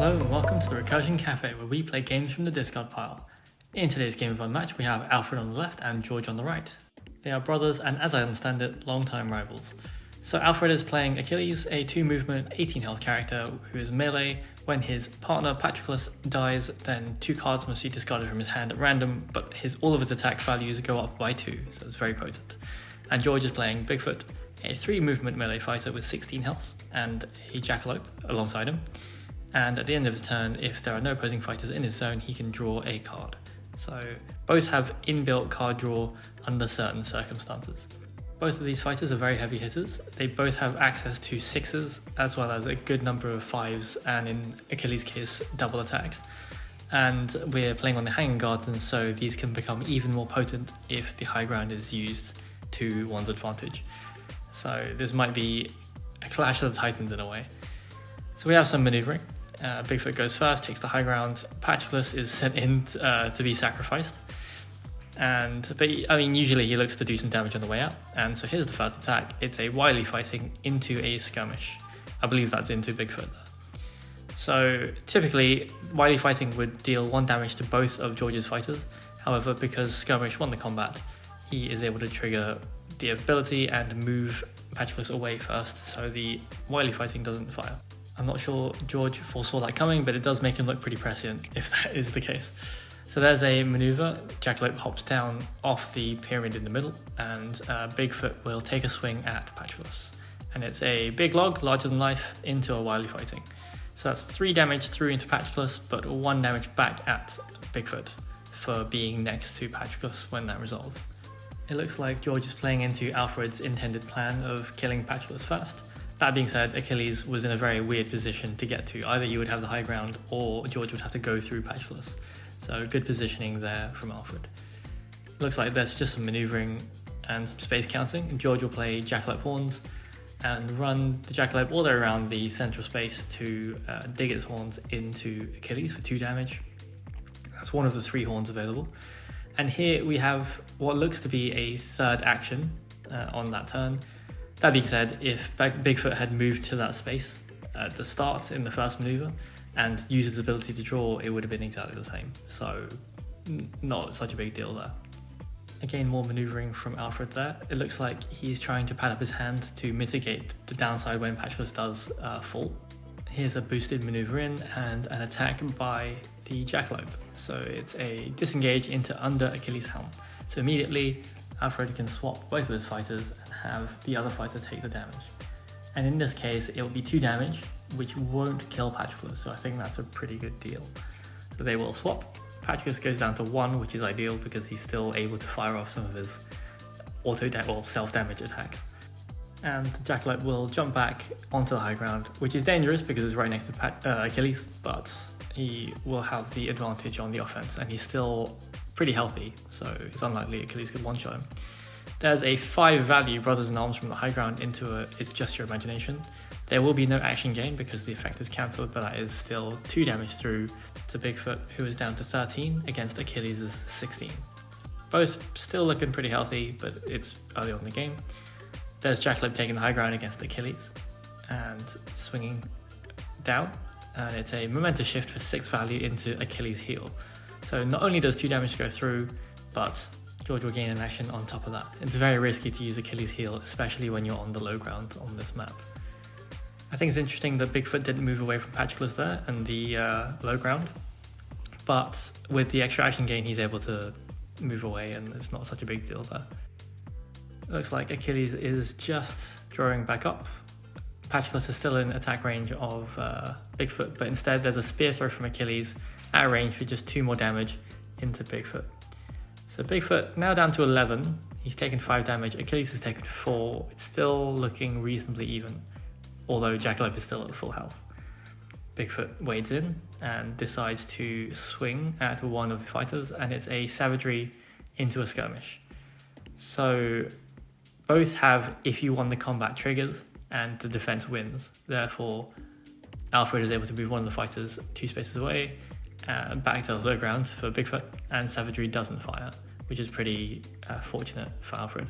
Hello and welcome to the Recursion Cafe, where we play games from the discard pile. In today's game of Unmatched, we have Alfred on the left and George on the right. They are brothers and, as I understand it, long-time rivals. So Alfred is playing Achilles, a 2-movement, 18 health character who is melee. When his partner Patroclus dies, then 2 cards must be discarded from his hand at random, but all of his attack values go up by 2, so it's very potent. And George is playing Bigfoot, a 3-movement melee fighter with 16 health, and a jackalope alongside him. And at the end of the turn, if there are no opposing fighters in his zone, he can draw a card. So both have inbuilt card draw under certain circumstances. Both of these fighters are very heavy hitters. They both have access to 6s, as well as a good number of 5s, and in Achilles' case, double attacks. And we're playing on the Hanging Gardens, so these can become even more potent if the high ground is used to one's advantage. So this might be a clash of the titans in a way. So we have some maneuvering. Bigfoot goes first, takes the high ground. Patroclus is sent in to be sacrificed. Usually he looks to do some damage on the way out. And so here's the first attack. It's a wily fighting into a skirmish. I believe that's into Bigfoot. So typically, wily fighting would deal 1 damage to both of George's fighters. However, because skirmish won the combat, he is able to trigger the ability and move Patroclus away first, so the wily fighting doesn't fire. I'm not sure George foresaw that coming, but it does make him look pretty prescient if that is the case. So there's a maneuver. Jackalope hops down off the pyramid in the middle, and Bigfoot will take a swing at Patroclus. And it's a big log, larger than life, into a wily fighting. So that's 3 damage through into Patroclus, but 1 damage back at Bigfoot for being next to Patroclus when that resolves. It looks like George is playing into Alfred's intended plan of killing Patroclus first. That being said, Achilles was in a very weird position to get to. Either you would have the high ground or George would have to go through Patroclus. So good positioning there from Alfred. Looks like there's just some maneuvering and some space counting. George will play Jackalope Horns and run the Jackalope all the way around the central space to dig its horns into Achilles for 2 damage. That's one of the 3 horns available. And here we have what looks to be a 3rd action on that turn. That being said, if Bigfoot had moved to that space at the start in the first maneuver and used its ability to draw, it would have been exactly the same. So not such a big deal there. Again, more maneuvering from Alfred there. It looks like he's trying to pad up his hand to mitigate the downside when Patroclus does fall. Here's a boosted maneuver in and an attack by the Jackalope. So it's a disengage into under Achilles' helm. So immediately Alfred can swap both of his fighters and have the other fighter take the damage. And in this case, it will be 2 damage, which won't kill Patroclus, so I think that's a pretty good deal. So they will swap. Patroclus goes down to 1, which is ideal because he's still able to fire off some of his self-damage attacks. And the Jackalope will jump back onto the high ground, which is dangerous because it's right next to Achilles, but he will have the advantage on the offense, and he's still pretty healthy, so it's unlikely Achilles could one-shot him. There's a 5 value Brothers in Arms from the high ground into It's Just Your Imagination. There will be no action gain because the effect is cancelled, but that is still 2 damage through to Bigfoot, who is down to 13 against Achilles' 16. Both still looking pretty healthy, but it's early on in the game. There's Jackalope taking the high ground against Achilles and swinging down, and it's a momentous shift for 6 value into Achilles' heel. So not only does 2 damage go through, but George will gain an action on top of that. It's very risky to use Achilles' heel, especially when you're on the low ground on this map. I think it's interesting that Bigfoot didn't move away from Patroclus there and the low ground, but with the extra action gain he's able to move away and it's not such a big deal there. It looks like Achilles is just drawing back up. Patroclus is still in attack range of Bigfoot, but instead there's a spear throw from Achilles at range for just 2 more damage into Bigfoot. So Bigfoot now down to 11. He's taken 5 damage. Achilles has taken 4. It's still looking reasonably even, although Jackalope is still at full health. Bigfoot wades in and decides to swing at one of the fighters, and it's a savagery into a skirmish. So both have if you won the combat triggers and the defense wins. Therefore, Alfred is able to move one of the fighters 2 spaces away back to the low ground for Bigfoot, and savagery doesn't fire, which is pretty fortunate for Alfred.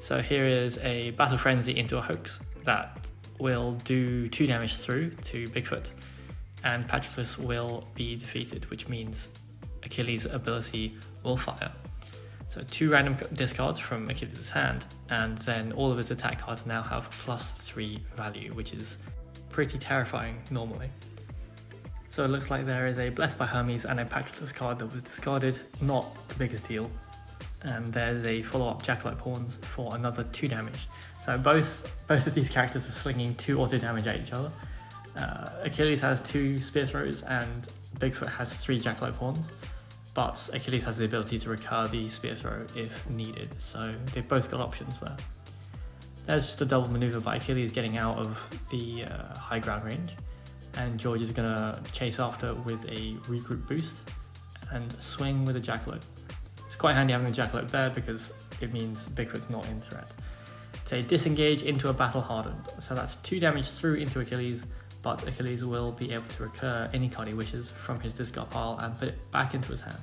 So here is a Battle Frenzy into a Hoax that will do 2 damage through to Bigfoot, and Patroclus will be defeated, which means Achilles' ability will fire. So 2 random discards from Achilles' hand, and then all of his attack cards now have +3 value, which is pretty terrifying normally. So it looks like there is a Blessed by Hermes and a Patroclus card that was discarded, not the biggest deal. And there's a follow-up Jackalope Horns for another 2 damage. So both of these characters are slinging 2 auto damage at each other. Achilles has 2 Spear Throws and Bigfoot has 3 Jackalope Horns. But Achilles has the ability to recur the Spear Throw if needed, so they've both got options there. There's just a double maneuver by Achilles getting out of the high ground range, and George is going to chase after with a regroup boost and swing with a Jackalope. It's quite handy having the Jackalope there because it means Bigfoot's not in threat. It's a disengage into a battle hardened, so that's 2 damage through into Achilles, but Achilles will be able to recur any card he wishes from his discard pile and put it back into his hand.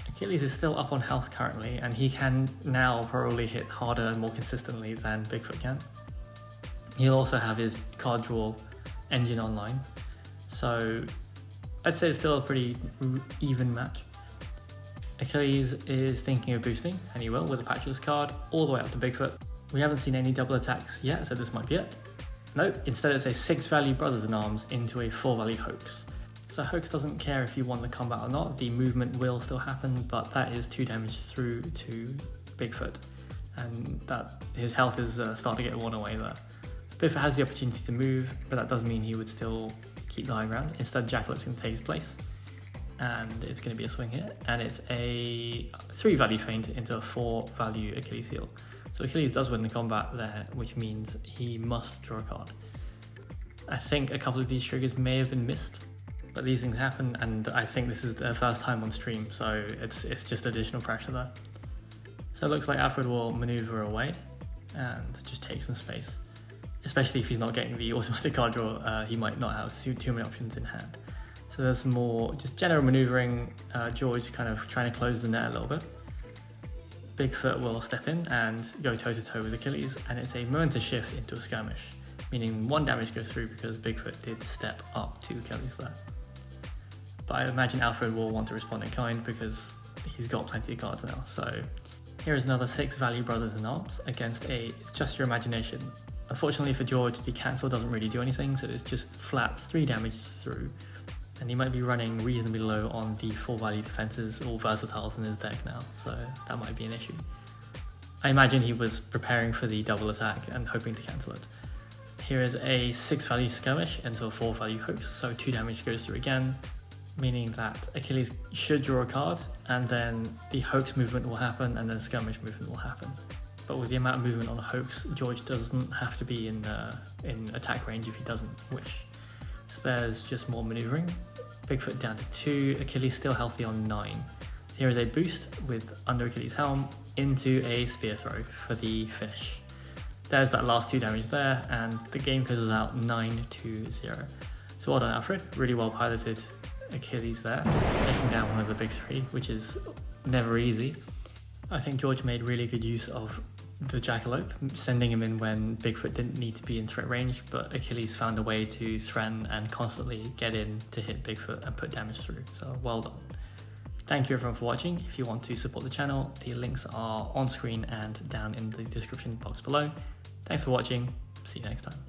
Achilles is still up on health currently, and he can now probably hit harder and more consistently than Bigfoot can. He'll also have his card draw engine online, so I'd say it's still a pretty even match. Achilles is thinking of boosting, and he will with a Patroclus card all the way up to Bigfoot. We haven't seen any double attacks yet, so this might be it. Nope, instead it's a 6 value Brothers-in-Arms into a 4 value Hoax. So Hoax doesn't care if you won the combat or not, the movement will still happen, but that is 2 damage through to Bigfoot, and that his health is starting to get worn away there. Bigfoot has the opportunity to move, but that does mean he would still keep the high ground. Instead, Jackalope's going to take his place, and it's going to be a swing hit, and it's a 3 value feint into a 4 value Achilles heel. So Achilles does win the combat there, which means he must draw a card. I think a couple of these triggers may have been missed, but these things happen, and I think this is their first time on stream, so it's just additional pressure there. So it looks like Alfred will maneuver away and just take some space. Especially if he's not getting the automatic card draw, he might not have too many options in hand. So there's some more just general maneuvering, George kind of trying to close the net a little bit. Bigfoot will step in and go toe-to-toe with Achilles, and it's a momentous shift into a skirmish, meaning 1 damage goes through because Bigfoot did step up to Achilles there. But I imagine Alfred will want to respond in kind because he's got plenty of cards now. So here is another 6 value Brothers-in-Arms against a It's Just Your Imagination. Unfortunately for George, the cancel doesn't really do anything, so it's just flat 3 damage through. And he might be running reasonably low on the 4 value defenses or versatiles in his deck now, so that might be an issue. I imagine he was preparing for the double attack and hoping to cancel it. Here is a 6 value skirmish into a 4 value hoax, so 2 damage goes through again, meaning that Achilles should draw a card, and then the hoax movement will happen, and then skirmish movement will happen. But with the amount of movement on a hoax, George doesn't have to be in attack range if he doesn't wish. So there's just more maneuvering. Bigfoot down to 2, Achilles still healthy on 9. Here is a boost with under Achilles' helm into a spear throw for the finish. There's that last 2 damage there, and the game closes out 9-0. So well done, Alfred. Really well piloted Achilles there, taking down one of the big 3, which is never easy. I think George made really good use of the Jackalope, sending him in when Bigfoot didn't need to be in threat range, but Achilles found a way to threaten and constantly get in to hit Bigfoot and put damage through, so well done. Thank you everyone for watching. If you want to support the channel, the links are on screen and down in the description box below. Thanks for watching, see you next time.